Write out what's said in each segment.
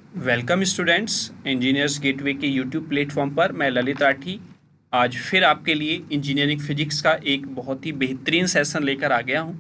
Welcome students, engineers gateway के YouTube platform पर मैं ललित राठी आज फिर आपके लिए इंजीनियरिंग फिजिक्स का एक बहुत ही बेहतरीन सेशन लेकर आ गया हूं।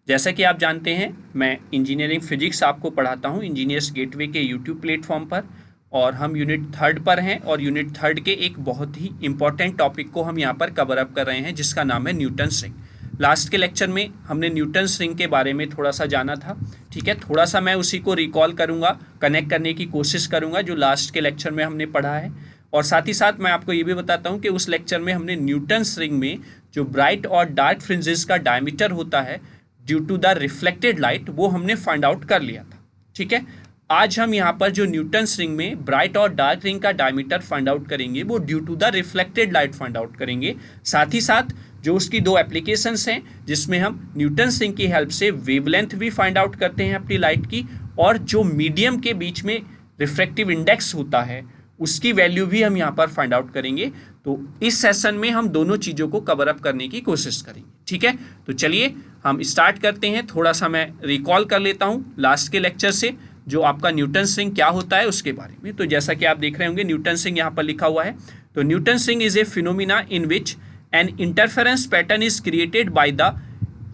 जैसा कि आप जानते हैं, मैं इंजीनियरिंग फिजिक्स आपको पढ़ाता हूं इंजीनियर्स गेटवे के यूट्यूब प्लेटफॉर्म पर, और हम यूनिट 3 पर हैं। और यूनिट 3 के एक बहुत ही इंपॉर्टेंट टॉपिक को हम यहाँ पर कवर अप कर रहे हैं, जिसका नाम है न्यूटन्स रिंग। लास्ट के लेक्चर में हमने न्यूटन्स रिंग के बारे में थोड़ा सा जाना था, ठीक है। थोड़ा सा मैं उसी को रिकॉल करूँगा, कनेक्ट करने की कोशिश करूँगा जो लास्ट के लेक्चर में हमने पढ़ा है। और साथ ही साथ मैं आपको ये भी बताता हूँ कि उस लेक्चर में हमने न्यूटन्स रिंग में जो ब्राइट और डार्क फ्रिंजेस का डायमीटर होता है due to the reflected light, वो हमने फाइंड आउट कर लिया था, ठीक है। आज हम यहाँ पर जो न्यूटन्स रिंग में ब्राइट और डार्क रिंग का डायमीटर फाइंड आउट करेंगे, वो due to the reflected light find out करेंगे। साथ ही साथ जो उसकी दो एप्लीकेशंस हैं, जिसमें हम न्यूटन्स रिंग की हेल्प से वेवलेंथ भी फाइंड आउट करते हैं अपनी लाइट की, और जो मीडियम के बीच में रिफ्रैक्टिव इंडेक्स होता है उसकी वैल्यू भी हम यहाँ पर फाइंड आउट करेंगे। तो इस सेशन में हम दोनों चीज़ों को कवर अप करने की कोशिश करेंगे, ठीक है। तो चलिए हम स्टार्ट करते हैं। थोड़ा सा मैं रिकॉल कर लेता हूँ लास्ट के लेक्चर से जो आपका न्यूटन्स रिंग क्या होता है उसके बारे में। तो जैसा कि आप देख रहे होंगे, न्यूटन्स रिंग यहाँ पर लिखा हुआ है। तो Newton's ring is a phenomena in which an interference pattern is created by the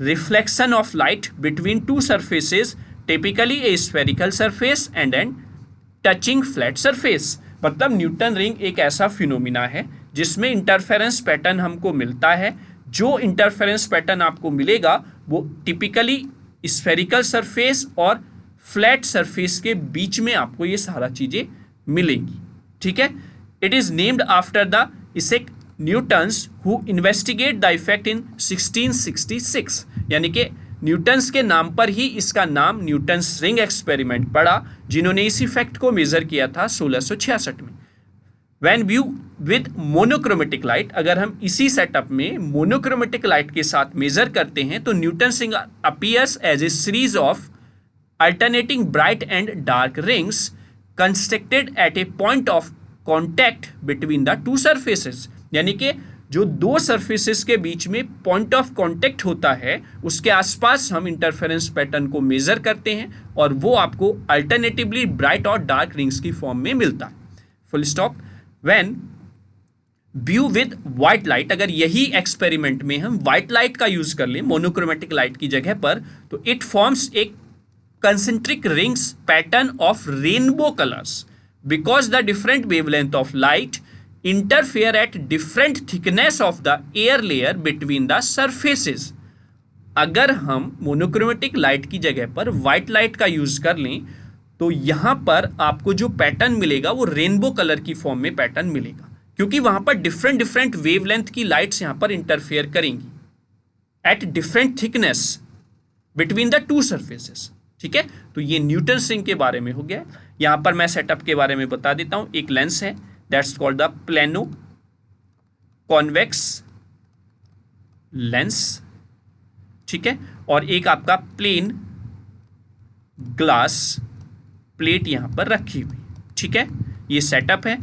reflection of light between two surfaces, typically a spherical surface and an touching flat surface। मतलब Newton ring एक ऐसा phenomena है जिसमें interference pattern हमको मिलता है। जो interference pattern आपको मिलेगा वो टिपिकली स्फेरिकल सरफेस और फ्लैट सरफेस के बीच में आपको ये सारा चीज़ें मिलेंगी, ठीक है। It is named after the Isaac Newton's who investigate the effect in 1666, यानी कि न्यूटन्स के नाम पर ही इसका नाम न्यूटन्स रिंग एक्सपेरिमेंट पड़ा, जिन्होंने इस इफेक्ट को मेजर किया था 1666 में। When view with monochromatic light, अगर हम इसी सेटअप में मोनोक्रोमेटिक लाइट के साथ मेजर करते हैं तो Newton's ring appears as a series of alternating bright and dark rings constructed at a point of contact between the two surfaces, यानी कि जो दो सरफेसेस के बीच में पॉइंट ऑफ कांटेक्ट होता है उसके आसपास हम इंटरफेरेंस पैटर्न को मेजर करते हैं, और वो आपको अल्टरनेटिवली ब्राइट और डार्क रिंग्स की फॉर्म में मिलता है। Full stop. When view with white light, अगर यही एक्सपेरिमेंट में हम व्हाइट लाइट का यूज कर लें मोनोक्रोमेटिक लाइट की जगह पर, तो इट फॉर्म्स एक concentric rings pattern of rainbow colours because the different wavelength of light interfere at different thickness of the air layer between the surfaces। अगर हम मोनोक्रोमेटिक लाइट की जगह पर व्हाइट लाइट का यूज कर लें तो यहां पर आपको जो पैटर्न मिलेगा वो रेनबो कलर की फॉर्म में पैटर्न मिलेगा, क्योंकि वहां पर डिफरेंट डिफरेंट वेवलेंथ की लाइट्स यहां पर इंटरफेयर करेंगी at different thickness between the two surfaces, ठीक है। तो ये न्यूटन्स रिंग के बारे में हो गया। यहां पर मैं सेटअप के बारे में बता देता हूं। एक लेंस है, that's called the plano convex lens, ठीक है, और एक आपका प्लेन ग्लास प्लेट यहां पर रखी हुई, ठीक है। ये सेटअप है।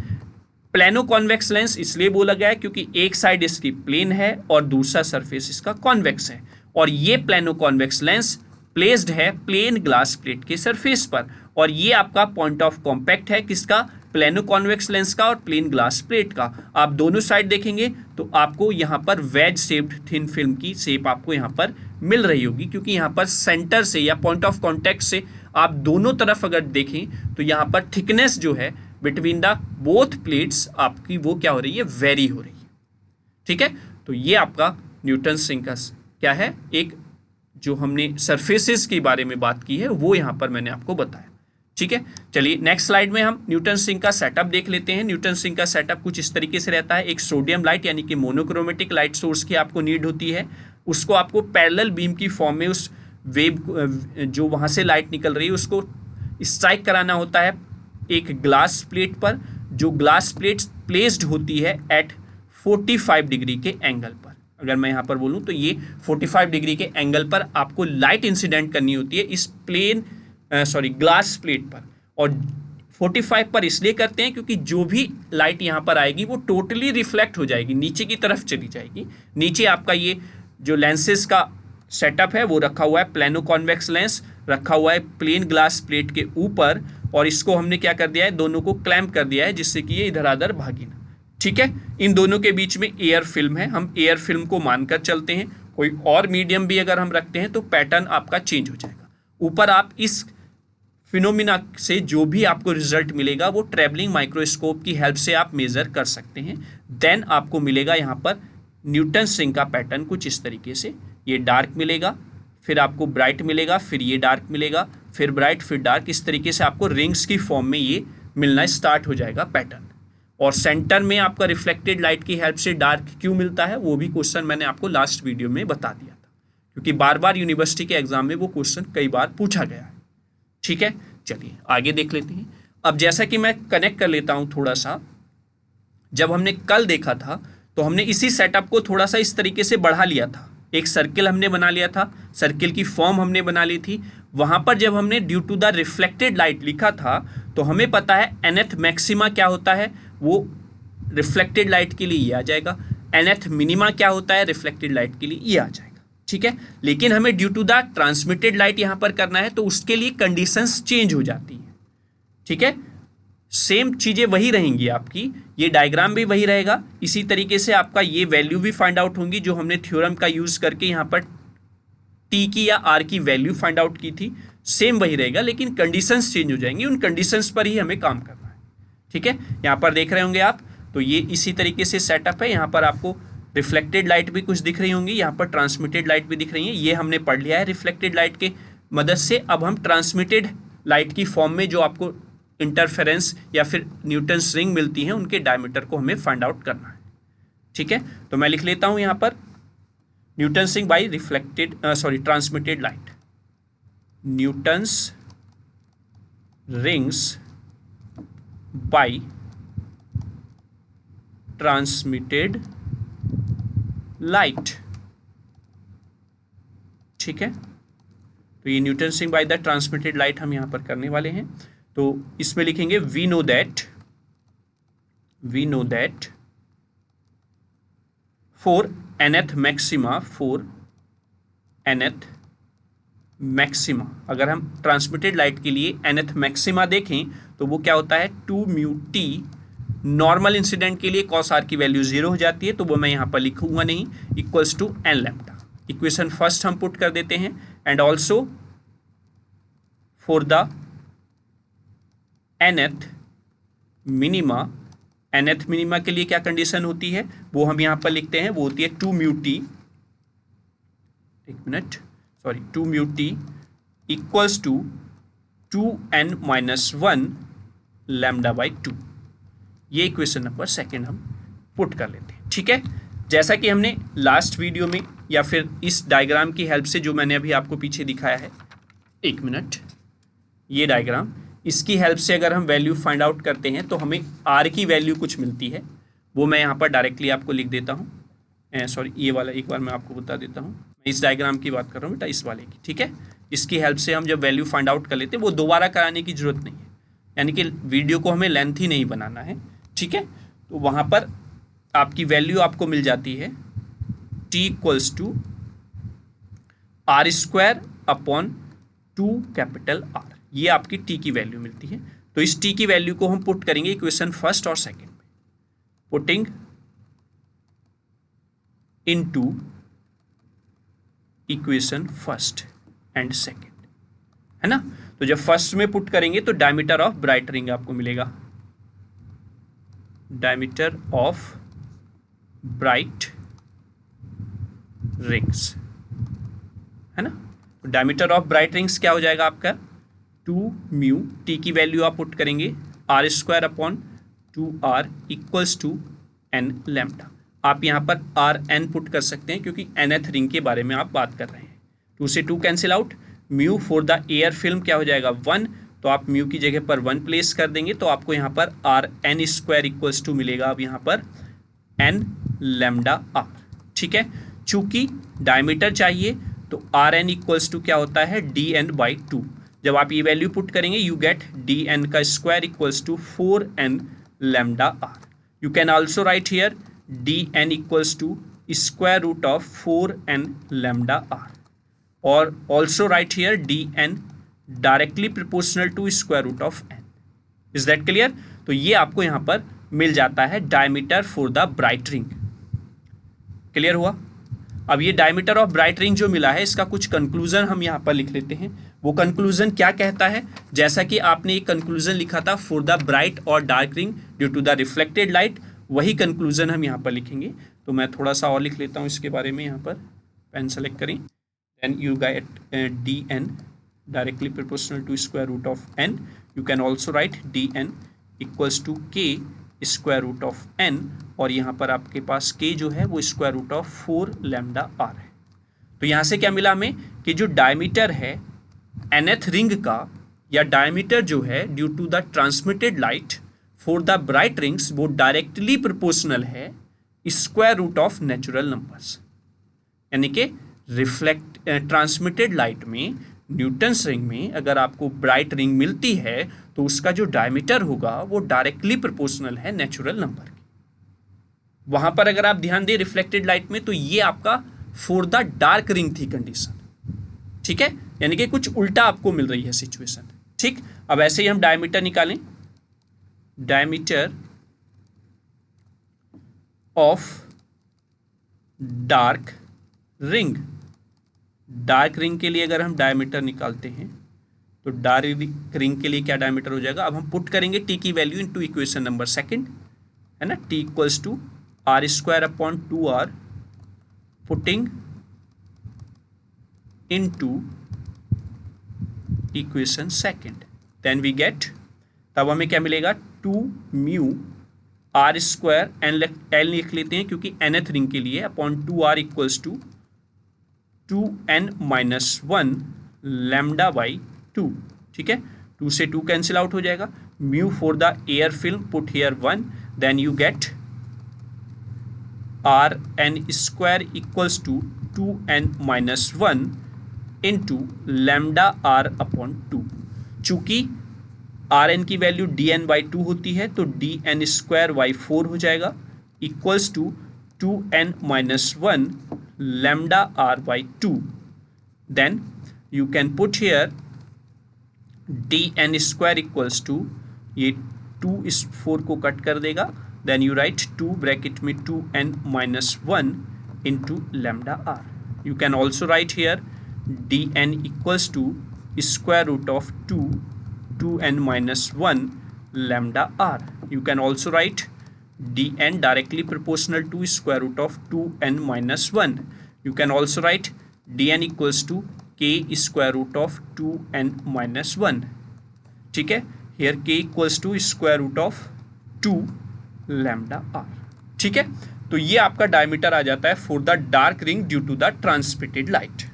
प्लेनो कॉन्वेक्स लेंस इसलिए बोला गया है क्योंकि एक साइड इसकी प्लेन है और दूसरा सरफेस इसका कॉन्वेक्स है, और ये प्लेनो कॉन्वेक्स लेंस प्लेस्ड है प्लेन ग्लास प्लेट के सरफेस पर, और ये आपका पॉइंट ऑफ कॉम्पैक्ट है किसका, प्लेनो कॉन्वेक्स लेंस का और प्लेन ग्लास प्लेट का। आप दोनों साइड देखेंगे तो आपको यहाँ पर वेज शेप्ड थिन फिल्म की शेप आपको यहाँ पर मिल रही होगी, क्योंकि यहाँ पर सेंटर से या पॉइंट ऑफ कॉन्टैक्ट से आप दोनों तरफ अगर देखें तो यहाँ पर थिकनेस जो है बिटवीन द बोथ प्लेट्स आपकी वो क्या हो रही है, वेरी हो रही है, ठीक है। तो ये आपका न्यूटन्स रिंग का क्या है, एक जो हमने सरफेसेस के बारे में बात की है वो यहाँ पर मैंने आपको बताया, ठीक है। चलिए नेक्स्ट स्लाइड में हम न्यूटन्स रिंग का सेटअप देख लेते हैं। न्यूटन्स रिंग का सेटअप कुछ इस तरीके से रहता है। एक सोडियम लाइट यानी कि मोनोक्रोमेटिक लाइट सोर्स की आपको नीड होती है, उसको आपको पैरेलल बीम की फॉर्म में उस वेव जो वहाँ से लाइट निकल रही है उसको स्ट्राइक कराना होता है एक ग्लास प्लेट पर, जो ग्लास प्लेट प्लेस्ड होती है एट 45 डिग्री के एंगल पर। अगर मैं यहाँ पर बोलूँ तो ये 45 डिग्री के एंगल पर आपको लाइट इंसिडेंट करनी होती है इस ग्लास प्लेट पर, और 45 पर इसलिए करते हैं क्योंकि जो भी लाइट यहाँ पर आएगी वो टोटली रिफ्लेक्ट हो जाएगी, नीचे की तरफ चली जाएगी। नीचे आपका ये जो लेंसेज का सेटअप है वो रखा हुआ है, प्लेनो कॉन्वेक्स लेंस रखा हुआ है प्लेन ग्लास प्लेट के ऊपर, और इसको हमने क्या कर दिया है, दोनों को क्लैंप कर दिया है जिससे कि ये इधर उधर भागे ना। ठीक है, इन दोनों के बीच में एयर फिल्म है, हम एयर फिल्म को मानकर चलते हैं। कोई और मीडियम भी अगर हम रखते हैं तो पैटर्न आपका चेंज हो जाएगा। ऊपर आप इस फिनोमिना से जो भी आपको रिजल्ट मिलेगा वो ट्रैवलिंग माइक्रोस्कोप की हेल्प से आप मेजर कर सकते हैं। देन आपको मिलेगा यहाँ पर न्यूटन्स रिंग का पैटर्न कुछ इस तरीके से, ये डार्क मिलेगा, फिर आपको ब्राइट मिलेगा, फिर ये डार्क मिलेगा, फिर ब्राइट, फिर डार्क। इस तरीके से आपको रिंग्स की फॉर्म में ये मिलना स्टार्ट हो जाएगा पैटर्न। और सेंटर में आपका रिफ्लेक्टेड लाइट की हेल्प से डार्क क्यों मिलता है वो भी क्वेश्चन मैंने आपको लास्ट वीडियो में बता दिया था, क्योंकि बार बार यूनिवर्सिटी के एग्जाम में वो क्वेश्चन कई बार पूछा गया है। ठीक है, चलिए आगे देख लेते हैं। अब जैसा कि मैं कनेक्ट कर लेता हूं थोड़ा सा, जब हमने कल देखा था तो हमने इसी सेटअप को थोड़ा सा इस तरीके से बढ़ा लिया था। एक सर्किल हमने बना लिया था, सर्किल की फॉर्म हमने बना ली थी। वहां पर जब हमने due to the reflected light लिखा था तो हमें पता है nth मैक्सिमा क्या होता है, वो रिफ्लेक्टेड लाइट के लिए ये आ जाएगा। nth मिनिमा क्या होता है, रिफ्लेक्टेड लाइट के लिए ये आ जाएगा। ठीक है, लेकिन हमें due to the transmitted light यहां पर करना है तो उसके लिए कंडीशंस चेंज हो जाती है। ठीक है, सेम चीजें वही रहेंगी आपकी, ये डायग्राम भी वही रहेगा। इसी तरीके से आपका ये वैल्यू भी फाइंड आउट होंगी जो हमने थ्योरम का यूज करके यहाँ पर टी की या आर की वैल्यू फाइंड आउट की थी, सेम वही रहेगा, लेकिन कंडीशंस चेंज हो जाएंगी। उन कंडीशंस पर ही हमें काम करना है। ठीक है, यहाँ पर देख रहे होंगे आप, तो ये इसी तरीके से सेटअप है। यहाँ पर आपको रिफ्लेक्टेड लाइट भी कुछ दिख रही होंगी, यहाँ पर ट्रांसमिटेड लाइट भी दिख रही है। ये हमने पढ़ लिया है रिफ्लेक्टेड लाइट के मदद से। अब हम ट्रांसमिटेड लाइट की फॉर्म में जो आपको इंटरफेरेंस या फिर न्यूटन्स रिंग मिलती हैं उनके डायमीटर को हमें फाइंड आउट करना है। ठीक है, तो मैं लिख लेता हूं यहाँ पर Newton's ring by transmitted light. Newton's rings by transmitted light. ठीक है, तो ये Newton's ring by the transmitted light हम यहां पर करने वाले हैं। तो इसमें लिखेंगे we know that for nth maxima, अगर हम ट्रांसमिटेड लाइट के लिए nth मैक्सिमा देखें तो वो क्या होता है 2 म्यू टी। नॉर्मल इंसिडेंट के लिए कॉस आर की वैल्यू 0 हो जाती है, तो वो मैं यहां पर लिखूंगा नहीं, equals to n lambda. Equation first हम पुट कर देते हैं। And also for the nth minima के लिए क्या कंडीशन होती है वो हम यहां पर लिखते हैं, वो होती है 2 mu t equals to 2n-1 lambda by 2। ये इक्वेशन नंबर सेकेंड हम पुट कर लेते हैं। ठीक है, जैसा कि हमने लास्ट वीडियो में या फिर इस डायग्राम की हेल्प से जो मैंने अभी आपको पीछे दिखाया है, एक मिनट, ये डायग्राम, इसकी हेल्प से अगर हम वैल्यू फाइंड आउट करते हैं तो हमें आर की वैल्यू कुछ मिलती है, वो मैं यहाँ पर डायरेक्टली आपको लिख देता हूँ। ये वाला एक बार मैं आपको बता देता हूँ, मैं इस डायग्राम की बात कर रहा हूँ बेटा, इस वाले की। ठीक है, इसकी हेल्प से हम जब वैल्यू फाइंड आउट कर लेते हैं वो दोबारा कराने की जरूरत नहीं है, यानी कि वीडियो को हमें लेंथ ही नहीं बनाना है। ठीक है, तो वहाँ पर आपकी वैल्यू आपको मिल जाती है t equals to r square upon 2 capital r. ये आपकी टी की वैल्यू मिलती है। तो इस टी की वैल्यू को हम पुट करेंगे इक्वेशन फर्स्ट और सेकंड में, putting into equation first and second, है ना। तो जब फर्स्ट में पुट करेंगे तो डायमीटर ऑफ ब्राइट रिंग आपको मिलेगा, डायमीटर ऑफ ब्राइट रिंग्स, है ना। तो डायमीटर ऑफ ब्राइट रिंग्स क्या हो जाएगा आपका 2 म्यू, टी की वैल्यू आप पुट करेंगे r square upon 2r equals to n lambda. आप यहाँ पर आर एन पुट कर सकते हैं क्योंकि nth रिंग के बारे में आप बात कर रहे हैं। 2 से 2 cancel out, mu for the air film क्या हो जाएगा 1, तो आप म्यू की जगह पर 1 प्लेस कर देंगे तो आपको यहाँ पर r n square equals to मिलेगा अब यहाँ पर एन लैम्डा आर। ठीक है, चूंकि डायमीटर चाहिए तो आर एन इक्वल्स टू क्या होता है डी एन बाई 2। जब आप ये वैल्यू पुट करेंगे यू गेट डी एन का square equals to 4n lambda r. You can also write here d n equals to square root of 4n lambda r, और also write here d n directly proportional to square root of n। Is that clear? तो ये आपको यहाँ पर मिल जाता है diameter for the bright ring. Clear हुआ? अब ये डायमीटर ऑफ ब्राइट रिंग जो मिला है, इसका कुछ कंक्लूजन हम यहाँ पर लिख लेते हैं। वो कंक्लूजन क्या कहता है? जैसा कि आपने एक कंक्लूजन लिखा था फॉर द ब्राइट और dark ring due to the reflected light, वही कंक्लूजन हम यहाँ पर लिखेंगे। तो मैं थोड़ा सा और लिख लेता हूँ इसके बारे में। यहाँ पर पेन सेलेक्ट करें, then you get d n directly proportional to square root of n. You can also write d n equals to k square root of n, और यहाँ पर आपके पास के जो है वो square root of 4 lambda r है। तो यहाँ से क्या मिला हमें कि जो डायमीटर है nth रिंग का, या डायमीटर जो है due to the transmitted light for the bright rings, वो डायरेक्टली प्रोपोर्शनल है square root of natural numbers. यानी कि ट्रांसमिटेड लाइट में, न्यूटन्स रिंग में अगर आपको ब्राइट रिंग मिलती है तो उसका जो डायमीटर होगा वो डायरेक्टली प्रोपोर्शनल है नेचुरल नंबर के। वहां पर अगर आप ध्यान दें रिफ्लेक्टेड लाइट में, तो ये आपका फॉर द डार्क रिंग थी कंडीशन। ठीक है, यानी कि कुछ उल्टा आपको मिल रही है सिचुएशन। ठीक, अब ऐसे ही हम डायमीटर निकालें। Diameter of dark ring, dark ring के लिए अगर हम डायमीटर निकालते हैं तो डार्क रिंग के लिए क्या डायमीटर हो जाएगा? अब हम पुट करेंगे टी की value into equation number second, है ना। T equals to r square upon 2r, putting into equation second, then we get, तब हमें क्या मिलेगा? 2 म्यू आर स्क्वायर एल लिख लेते हैं क्योंकि nth रिंग के लिए, upon 2r equals to 2n minus 1 lambda by 2। ठीक है, 2 से 2 कैंसिल आउट हो जाएगा। Mu for the air film, put here 1, then you get r n square equals to 2n minus 1 into lambda r upon 2। चूंकि r n की value d n by 2 होती है तो डी एन स्क्वायर बाई 4 हो जाएगा, equals to 2n minus 1 lambda r by 2। Then you can put here d n square equals to, ये 2 इस 4 को कट कर देगा, देन यू राइट 2 ब्रैकेट में 2n minus 1 into lambda r. You can also write here dn equals to square root of 2n minus 1 lambda r. You can also write dn directly proportional to square root of 2n minus 1. You can also write dn equals to k square root of 2n minus 1. ठीक है, here k equals to square root of 2 lambda r. ठीक है, तो ये आपका diameter आ जाता है for the dark ring due to the transmitted light.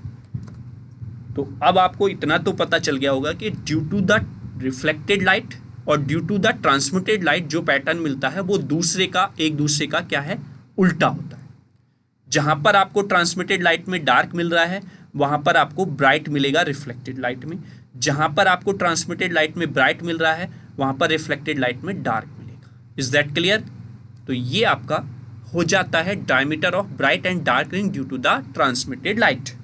तो अब आपको इतना तो पता चल गया होगा कि due to the reflected light और due to the transmitted light जो पैटर्न मिलता है वो एक दूसरे का क्या है? उल्टा होता है। जहां पर आपको ट्रांसमिटेड लाइट में डार्क मिल रहा है वहां पर आपको ब्राइट मिलेगा रिफ्लेक्टेड लाइट में, जहां पर आपको ट्रांसमिटेड लाइट में ब्राइट मिल रहा है वहां पर रिफ्लेक्टेड लाइट में डार्क मिलेगा। Is that clear? तो ये आपका हो जाता है diameter of bright and dark ring due to the transmitted light.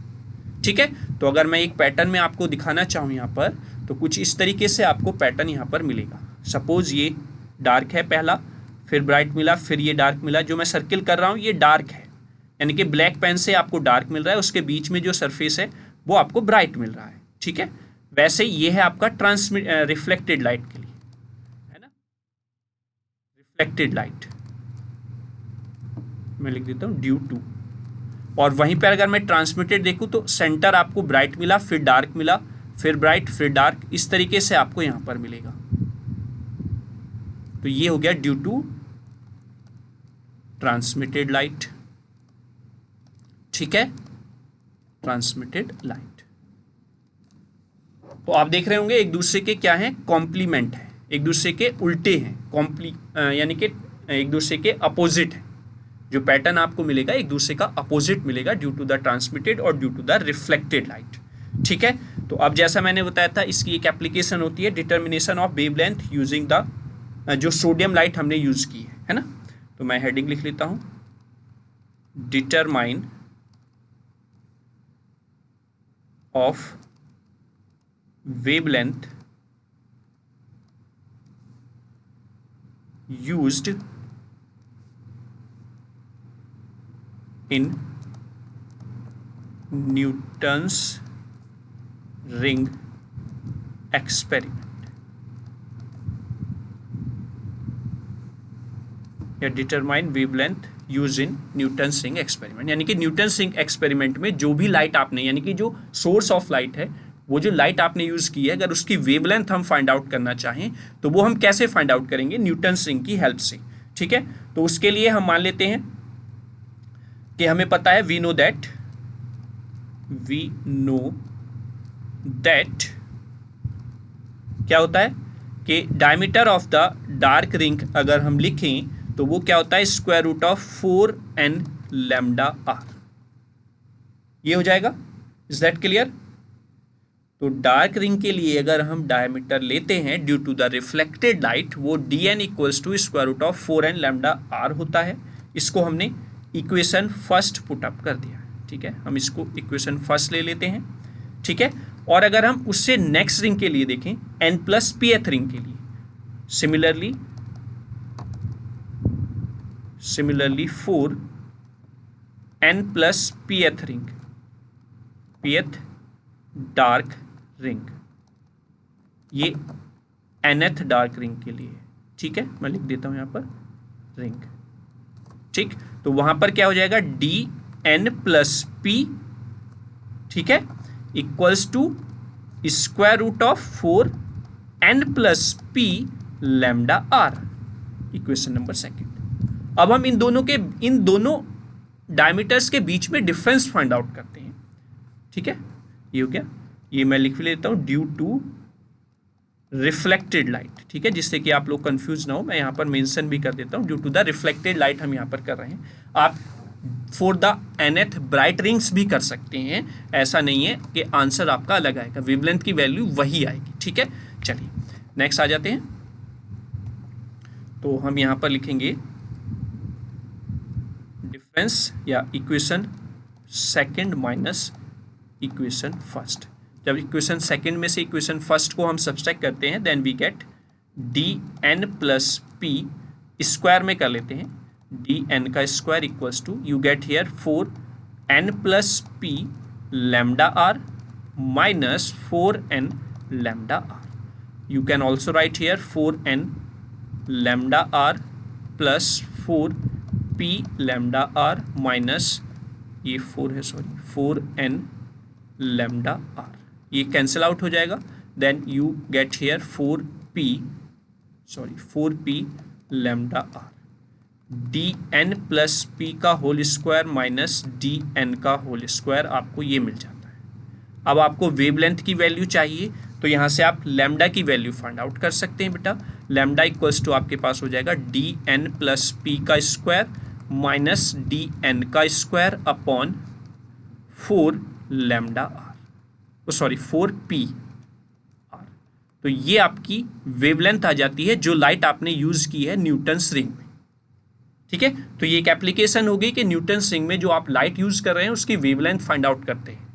ठीक है, तो अगर मैं एक पैटर्न में आपको दिखाना चाहूँ यहाँ पर, तो कुछ इस तरीके से आपको पैटर्न यहाँ पर मिलेगा। सपोज ये डार्क है पहला, फिर ब्राइट मिला, फिर ये डार्क मिला। जो मैं सर्किल कर रहा हूँ ये डार्क है, यानी कि ब्लैक पेन से आपको डार्क मिल रहा है, उसके बीच में जो सरफेस है वो आपको ब्राइट मिल रहा है। ठीक है, वैसे ये है आपका रिफ्लेक्टेड लाइट के लिए, है ना। रिफ्लेक्टेड लाइट मैं लिख देता हूँ ड्यू टू, और वहीं पर अगर मैं ट्रांसमिटेड देखूं तो सेंटर आपको ब्राइट मिला, फिर डार्क मिला, फिर ब्राइट, फिर डार्क, इस तरीके से आपको यहां पर मिलेगा। तो ये हो गया ड्यू टू ट्रांसमिटेड लाइट। ठीक है, ट्रांसमिटेड लाइट। तो आप देख रहे होंगे एक दूसरे के क्या है? कॉम्प्लीमेंट है, एक दूसरे के उल्टे हैं, यानी कि एक दूसरे के अपोजिट है। जो पैटर्न आपको मिलेगा एक दूसरे का अपोजिट मिलेगा ड्यू टू द ट्रांसमिटेड और due to the reflected light. ठीक है, तो अब जैसा मैंने बताया था इसकी एक एप्लीकेशन होती है determination of wavelength using the, जो सोडियम लाइट हमने यूज की है ना। तो मैं हेडिंग लिख लेता हूं, determine of wavelength used in Newton's ring experiment या determine wavelength use in Newton's ring experiment. यानी कि न्यूटन्स रिंग एक्सपेरिमेंट में जो भी लाइट आपने, यानी कि जो सोर्स ऑफ लाइट है, वो जो लाइट आपने यूज की है, अगर उसकी वेवलेंथ हम फाइंड आउट करना चाहें तो वो हम कैसे फाइंड आउट करेंगे? न्यूटन्स रिंग की हेल्प से। ठीक है, तो उसके लिए हम मान लेते हैं कि हमें पता है, वी नो दैट क्या होता है कि diameter of the dark ring अगर हम लिखें तो वो क्या होता है? Square root of 4n lambda r. ये हो जाएगा। Is that clear? तो डार्क रिंग के लिए अगर हम डायमीटर लेते हैं due to the reflected light, वो dn equals to square root of 4n lambda r होता है। इसको हमने इक्वेशन फर्स्ट पुट अप कर दिया। ठीक है, हम इसको इक्वेशन फर्स्ट ले लेते हैं। ठीक है, और अगर हम उससे नेक्स्ट रिंग के लिए देखें, n प्लस pth रिंग के लिए, similarly for n plus pth ring, pth dark ring, ये nth डार्क रिंग के लिए। ठीक है, मैं लिख देता हूं यहां पर रिंग। ठीक, तो वहां पर क्या हो जाएगा? dn प्लस p, ठीक है, equals to square root of 4n plus p lambda r, equation number second. अब हम इन दोनों डायमीटर्स के बीच में डिफरेंस फाइंड आउट करते हैं। ठीक है, ये हो गया। ये मैं लिख लेता हूं, ड्यू टू रिफ्लेक्टेड लाइट। ठीक है, जिससे कि आप लोग कंफ्यूज ना हो, मैं यहां पर मेंशन भी कर देता हूं, due to the reflected light हम यहां पर कर रहे हैं। आप for the nth bright rings भी कर सकते हैं, ऐसा नहीं है कि आंसर आपका अलग आएगा, वेवलेंथ की वैल्यू वही आएगी। ठीक है, चलिए नेक्स्ट आ जाते हैं। तो हम यहां पर लिखेंगे डिफरेंस या equation second minus equation first. जब इक्वेशन सेकंड में से इक्वेशन फर्स्ट को हम सब्सट्रैक्ट करते हैं, then we get dn plus p, square में कर लेते हैं, dn का square equals to, you get here 4n plus p lambda r minus 4n lambda r. You can also write here 4n lambda r plus 4p lambda r minus, ये 4 है, sorry, 4n lambda r. ये cancel out हो जाएगा, then you get here 4p lambda r. dn plus p का whole square minus dn का whole square, आपको ये मिल जाता है। अब आपको वेवलेंथ की वैल्यू चाहिए, तो यहाँ से आप लैम्डा की वैल्यू फाइंड आउट कर सकते हैं बेटा। लैम्डा इक्वल्स टू आपके पास हो जाएगा dn प्लस p का स्क्वायर माइनस dn का square upon 4 lambda r, sorry 4p r. तो ये आपकी वेवलेंथ आ जाती है जो लाइट आपने यूज की है न्यूटन्स रिंग में। ठीक है, तो ये एक एप्लीकेशन होगी कि न्यूटन्स रिंग में जो आप लाइट यूज कर रहे हैं उसकी वेवलेंथ फाइंड आउट करते हैं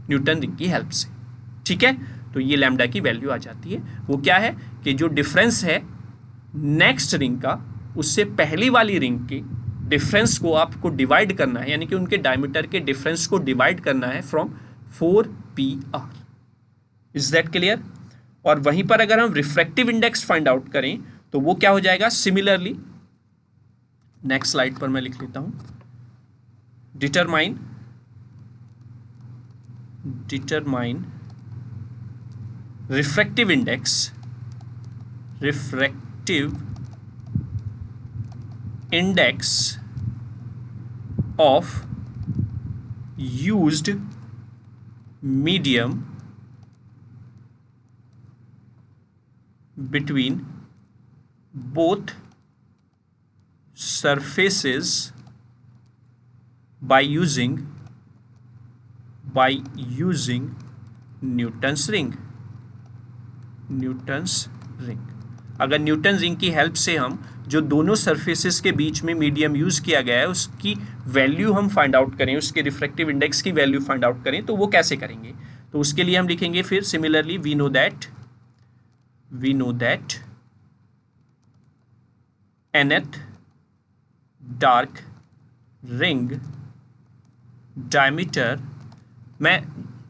न्यूटन रिंग की हेल्प से। ठीक है, तो ये लैम्डा की वैल्यू आ जाती है। वो क्या है कि जो डिफरेंस है नेक्स्ट रिंग का, उससे पहली वाली रिंग के डिफरेंस को आपको डिवाइड करना है, यानी कि उनके डायमीटर के डिफरेंस को डिवाइड करना है from 4pr। Is that clear? और वहीं पर अगर हम रिफ्रैक्टिव इंडेक्स फाइंड आउट करें तो वो क्या हो जाएगा? सिमिलरली नेक्स्ट स्लाइड पर मैं लिख लेता हूं, determine refractive index of used medium between both surfaces by using Newton's ring. अगर न्यूटन रिंग की हेल्प से हम जो दोनों सरफेसेस के बीच में मीडियम यूज किया गया है उसकी वैल्यू हम फाइंड आउट करें, उसके रिफ्रैक्टिव इंडेक्स की वैल्यू फाइंड आउट करें, तो वो कैसे करेंगे? तो उसके लिए हम लिखेंगे फिर similarly we know that nth dark ring diameter, मैं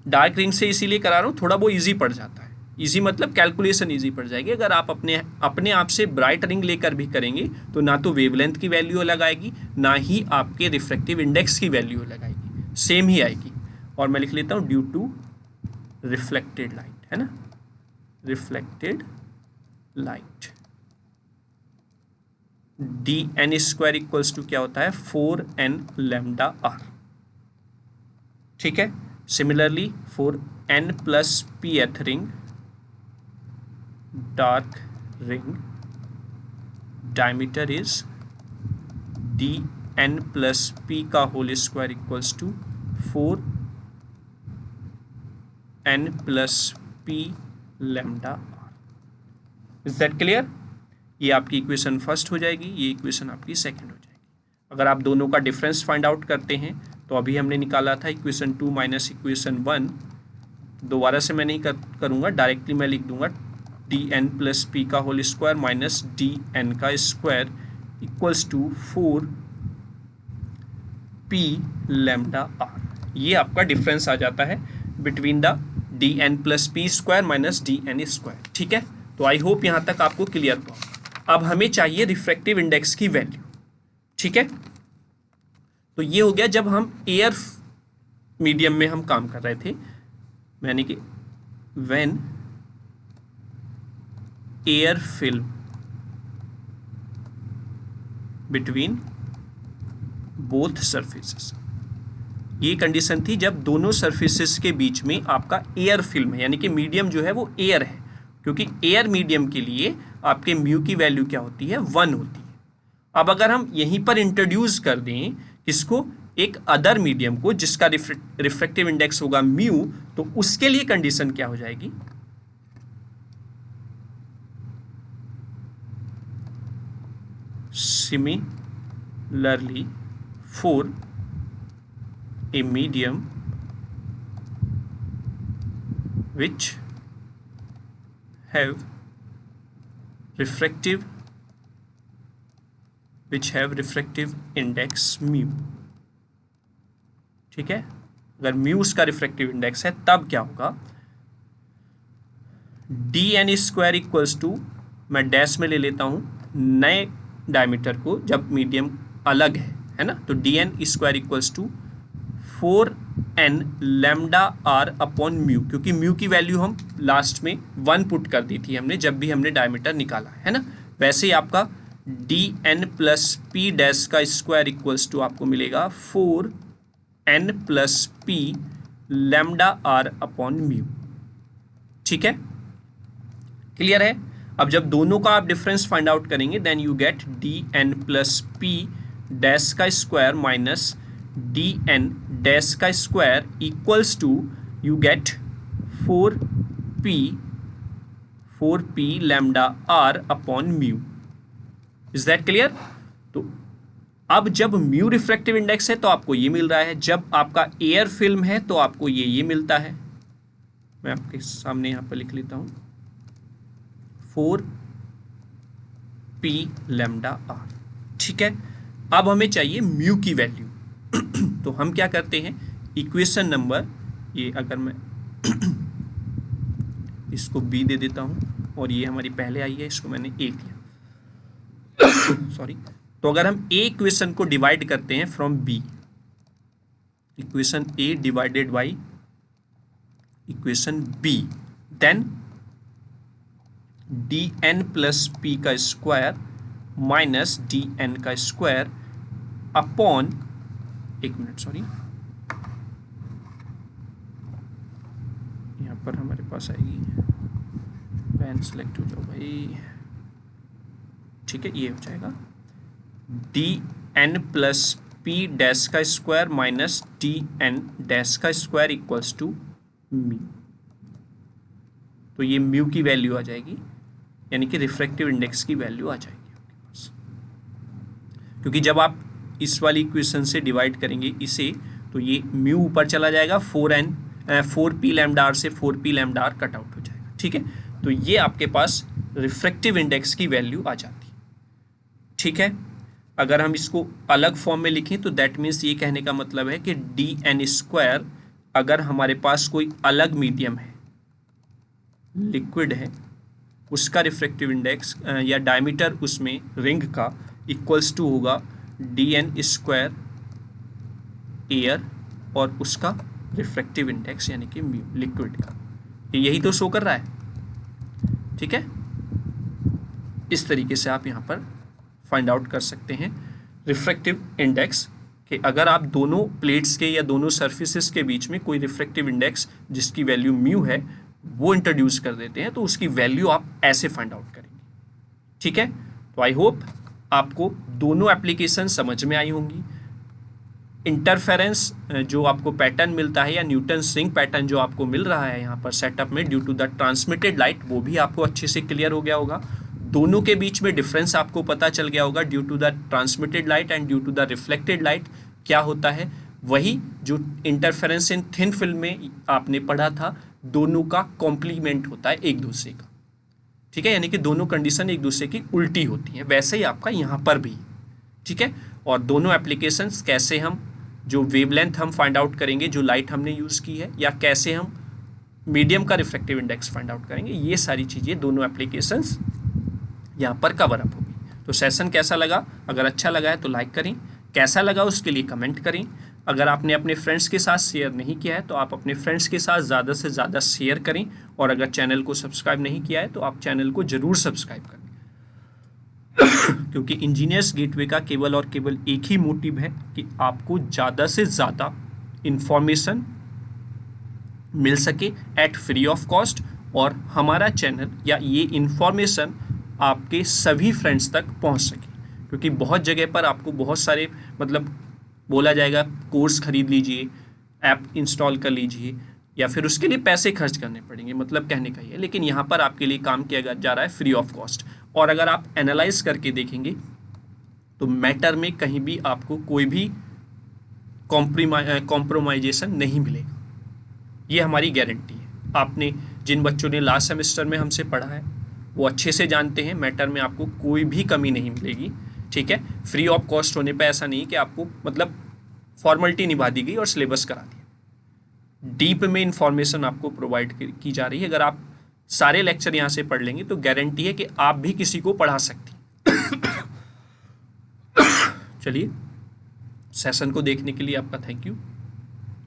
डार्क रिंग से इसीलिए करा रहा हूँ, थोड़ा वो इजी पड़ जाता है। इजी मतलब कैलकुलेशन इजी पड़ जाएगी। अगर आप अपने आप से ब्राइट रिंग लेकर भी करेंगे तो ना तो वेवलेंथ की वैल्यू अलग आएगी, ना ही आपके रिफ्रैक्टिव इंडेक्स की वैल्यू अलग आएगी, सेम ही आएगी। और मैं लिख लेता हूँ ड्यू टू रिफ्लेक्टेड लाइट, है ना, reflected light. D n square equals to क्या होता है, 4n लैम्डा आर। ठीक है। Similarly for n plus pth ring dark ring diameter is dn plus p का whole square equals to 4n plus p lambda r। Is that clear? ये आपकी equation first हो जाएगी, ये इक्वेशन आपकी second हो जाएगी। अगर आप दोनों का डिफरेंस फाइंड आउट करते हैं तो अभी हमने निकाला था इक्वेशन 2 माइनस इक्वेशन 1, दोबारा से मैं नहीं करूँगा, डायरेक्टली मैं लिख दूंगा डी एन प्लस पी का whole square minus d n का square equals to 4p lambda r. ये आपका डिफरेंस आ जाता है between the d n plus p square minus d n square. ठीक है, तो आई होप यहाँ तक आपको क्लियर हुआ। अब हमें चाहिए रिफ्रैक्टिव इंडेक्स की वैल्यू। ठीक है, तो ये हो गया जब हम एयर मीडियम में हम काम कर रहे थे, यानी कि when air film between both surfaces. ये कंडीशन थी जब दोनों सरफेसेस के बीच में आपका एयर फिल्म है, यानी कि मीडियम जो है वो एयर है, क्योंकि एयर मीडियम के लिए आपके म्यू की वैल्यू क्या होती है, 1 होती है। अब अगर हम यहीं पर इंट्रोड्यूस कर दें किसको, एक अदर मीडियम को जिसका रिफ्रैक्टिव इंडेक्स होगा म्यू, तो उसके लिए कंडीशन क्या हो जाएगी, similarly for a medium which have refractive index mu। ठीक है, अगर म्यू उसका रिफ्रैक्टिव इंडेक्स है तब क्या होगा, d n square equals to, मैं डैश में ले लेता हूं नए डायमीटर को जब मीडियम अलग है ना, तो d n square equals to 4n lambda r upon mu, क्योंकि म्यू की वैल्यू हम लास्ट में 1 पुट कर दी थी हमने जब भी हमने डायमीटर निकाला है ना। वैसे ही आपका d n plus p dash का स्क्वायर इक्वल्स टू आपको मिलेगा 4n plus p lambda r upon mu. ठीक है, क्लियर है? अब जब दोनों का आप डिफरेंस फाइंड आउट करेंगे then you get d n plus p dash का square minus d n dash का square equals to you get 4p lambda r upon mu. Is that clear? तो अब जब म्यू रिफ्रैक्टिव इंडेक्स है तो आपको ये मिल रहा है, जब आपका एयर फिल्म है तो आपको ये मिलता है। मैं आपके सामने यहाँ पर लिख लेता हूँ 4p लैम्डा आर। ठीक है, अब हमें चाहिए म्यू की वैल्यू। तो हम क्या करते हैं, इक्वेशन नंबर, ये अगर मैं इसको बी दे देता हूं और ये हमारी पहले आई है, इसको मैंने ए दिया सॉरी। तो अगर हम ए इक्वेशन को डिवाइड करते हैं from b, equation a divided by equation b, then d n plus p का स्क्वायर माइनस डी एन का स्क्वायर अपॉन, एक मिनट सॉरी, यहाँ पर हमारे पास आएगी, पेन सेलेक्ट हो जाओ भाई। ठीक है, ये हो जाएगा d n plus p dash का square minus d n dash का स्क्वायर इक्वल्स टू म्यू। तो ये म्यू की वैल्यू आ जाएगी, यानी कि रिफ्रैक्टिव इंडेक्स की वैल्यू आ जाएगी आपके पास। क्योंकि जब आप इस वाली इक्वेशन से डिवाइड करेंगे इसे, तो ये म्यू ऊपर चला जाएगा, 4p लैम्डा आर से 4p lambda are cut out हो जाएगा। ठीक है, तो ये आपके पास रिफ्रैक्टिव इंडेक्स की वैल्यू आ जाती है। ठीक है। अगर हम इसको अलग फॉर्म में लिखें तो दैट मीन्स ये कहने का मतलब है कि dn², अगर हमारे पास कोई अलग मीडियम है, लिक्विड है, उसका रिफ्रैक्टिव इंडेक्स या डायमीटर उसमें रिंग का इक्वल्स टू होगा dn² एयर और उसका रिफ्रैक्टिव इंडेक्स यानी कि म्यू, लिक्विड का। यही तो शो कर रहा है, ठीक है। इस तरीके से आप यहाँ पर फाइंड आउट कर सकते हैं रिफ्रैक्टिव इंडेक्स कि अगर आप दोनों प्लेट्स के या दोनों सर्फेसिस के बीच में कोई रिफ्रैक्टिव इंडेक्स जिसकी वैल्यू म्यू है वो इंट्रोड्यूस कर देते हैं तो उसकी वैल्यू आप ऐसे फाइंड आउट करेंगे, ठीक है। तो आई होप आपको दोनों एप्लीकेशन समझ में आई होंगी। इंटरफेरेंस जो आपको पैटर्न मिलता है या न्यूटन रिंग पैटर्न जो आपको मिल रहा है यहाँ पर सेटअप में due to the transmitted light, वो भी आपको अच्छे से क्लियर हो गया होगा। दोनों के बीच में डिफरेंस आपको पता चल गया होगा due to the transmitted light and due to the reflected light क्या होता है। वही जो इंटरफेरेंस इन थिन फिल्म में आपने पढ़ा था, दोनों का कॉम्प्लीमेंट होता है एक दूसरे का, ठीक है, यानी कि दोनों कंडीशन एक दूसरे की उल्टी होती हैं। वैसे ही आपका यहाँ पर भी, ठीक है। और दोनों एप्लीकेशंस कैसे हम जो वेवलेंथ हम फाइंड आउट करेंगे जो लाइट हमने यूज़ की है, या कैसे हम मीडियम का रिफ्रैक्टिव इंडेक्स फाइंड आउट करेंगे, ये सारी चीज़ें दोनों एप्लीकेशंस यहाँ पर कवर अप होगी। तो सेशन कैसा लगा? अगर अच्छा लगा है तो लाइक करें, कैसा लगा उसके लिए कमेंट करें। अगर आपने अपने फ्रेंड्स के साथ शेयर नहीं किया है तो आप अपने फ्रेंड्स के साथ ज़्यादा से ज़्यादा शेयर करें, और अगर चैनल को सब्सक्राइब नहीं किया है तो आप चैनल को ज़रूर सब्सक्राइब करें क्योंकि इंजीनियर्स गेटवे का केवल और केवल एक ही मोटिव है कि आपको ज़्यादा से ज़्यादा इंफॉर्मेशन मिल सके एट फ्री ऑफ कॉस्ट, और हमारा चैनल या ये इंफॉर्मेशन आपके सभी फ्रेंड्स तक पहुंच सके। क्योंकि बहुत जगह पर आपको बहुत सारे मतलब बोला जाएगा कोर्स खरीद लीजिए, ऐप इंस्टॉल कर लीजिए, या फिर उसके लिए पैसे खर्च करने पड़ेंगे, मतलब कहने का ही है। लेकिन यहाँ पर आपके लिए काम किया जा रहा है फ्री ऑफ कॉस्ट। और अगर आप एनालाइज करके देखेंगे तो मैटर में कहीं भी आपको कोई भी कॉम्प्रोमाइजेशन नहीं मिलेगा, ये हमारी गारंटी है। आपने जिन बच्चों ने लास्ट सेमेस्टर में हमसे पढ़ा है वो अच्छे से जानते हैं, मैटर में आपको कोई भी कमी नहीं मिलेगी, ठीक है। फ्री ऑफ कॉस्ट होने पे ऐसा नहीं कि आपको मतलब फॉर्मेलिटी निभा दी गई और सिलेबस करा दिया। डीप में इंफॉर्मेशन आपको प्रोवाइड की जा रही है। अगर आप सारे लेक्चर यहाँ से पढ़ लेंगे तो गारंटी है कि आप भी किसी को पढ़ा सकती हैं। चलिए, सेशन को देखने के लिए आपका थैंक यू।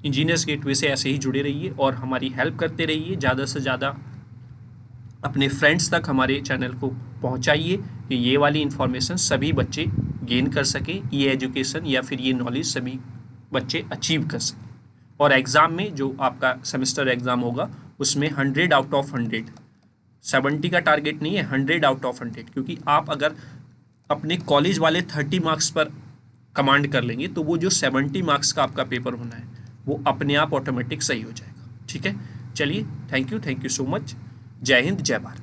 इंजीनियर्स गेटवे से ऐसे ही जुड़े रहिए और हमारी हेल्प करते रहिए। ज़्यादा से ज़्यादा अपने फ्रेंड्स तक हमारे चैनल को पहुंचाइए कि ये वाली इन्फॉर्मेशन सभी बच्चे गेन कर सकें, ये एजुकेशन या फिर ये नॉलेज सभी बच्चे अचीव कर सकें। और एग्ज़ाम में जो आपका सेमेस्टर एग्ज़ाम होगा उसमें 100 आउट ऑफ 100, 70 का टारगेट नहीं है, 100 आउट ऑफ 100, क्योंकि आप अगर अपने कॉलेज वाले 30 मार्क्स पर कमांड कर लेंगे तो वो जो 70 मार्क्स का आपका पेपर होना है वो अपने आप ऑटोमेटिक सही हो जाएगा, ठीक है। चलिए, थैंक यू सो मच। जय हिंद, जय भारत।